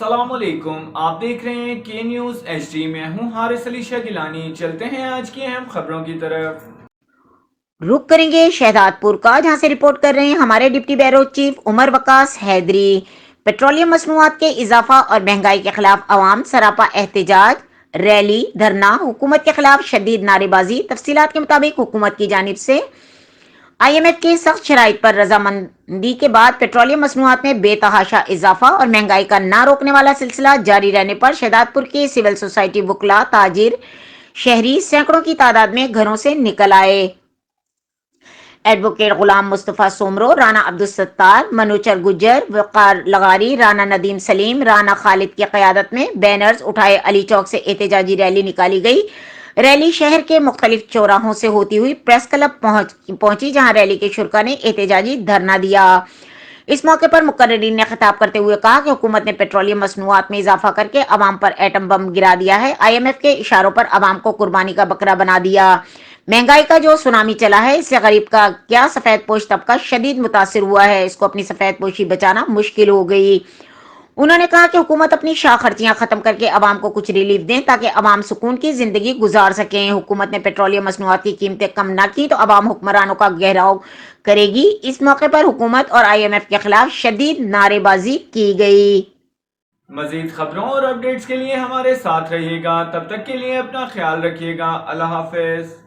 السلام علیکم، آپ دیکھ رہے ہیں کے نیوز ایچ ڈی۔ میں ہوں حارث علی شاہ گیلانی۔ چلتے ہیں آج کی اہم خبروں کی طرف۔ رخ کریں گے شہزاد پور کا، جہاں سے رپورٹ کر رہے ہیں ہمارے ڈپٹی بیورو چیف عمر وقاص حیدری۔ پیٹرولیم مصنوعات کے اضافہ اور مہنگائی کے خلاف عوام سراپا احتجاج، ریلی، دھرنا، حکومت کے خلاف شدید نعرے بازی۔ تفصیلات کے مطابق حکومت کی جانب سے آئی ایم ایف کے سخت شرائط پر رضامندی کے بعد پیٹرولیم مصنوعات میں بے تحاشا اضافہ اور مہنگائی کا نہ روکنے والا سلسلہ جاری رہنے پر شہزاد پور کے سول سوسائٹی وکلا، تاجر، شہری سینکڑوں کی تعداد میں گھروں سے نکل آئے۔ ایڈوکیٹ غلام مصطفیٰ سومرو، رانا عبدالستار، منوچر گجر، وقار لغاری، رانا ندیم سلیم، رانا خالد کی قیادت میں بینرز اٹھائے علی چوک سے احتجاجی ریلی نکالی گئی۔ ریلی شہر کے مختلف چوراہوں سے ہوتی ہوئی پریس کلب پہنچی، جہاں ریلی کے شرکاء نے احتجاجی دھرنا دیا۔ اس موقع پر مقررین نے خطاب کرتے ہوئے کہا کہ حکومت نے پیٹرولیم مصنوعات میں اضافہ کر کے عوام پر ایٹم بم گرا دیا ہے، آئی ایم ایف کے اشاروں پر عوام کو قربانی کا بکرا بنا دیا۔ مہنگائی کا جو سونامی چلا ہے، اس سے غریب کا کیا سفید پوش طبقہ شدید متاثر ہوا ہے، اس کو اپنی سفید پوشی بچانا مشکل ہو گئی۔ انہوں نے کہا کہ حکومت اپنی شاہ خرچیاں ختم کر کے عوام کو کچھ ریلیف دیں تاکہ عوام سکون کی زندگی گزار سکیں۔ حکومت نے پیٹرولیم مصنوعات کی قیمتیں کم نہ کی تو عوام حکمرانوں کا گھیراؤ کرے گی۔ اس موقع پر حکومت اور آئی ایم ایف کے خلاف شدید نعرے بازی کی گئی۔ مزید خبروں اور اپڈیٹس کے لیے ہمارے ساتھ رہیے گا، تب تک کے لیے اپنا خیال رکھیے گا۔ اللہ حافظ۔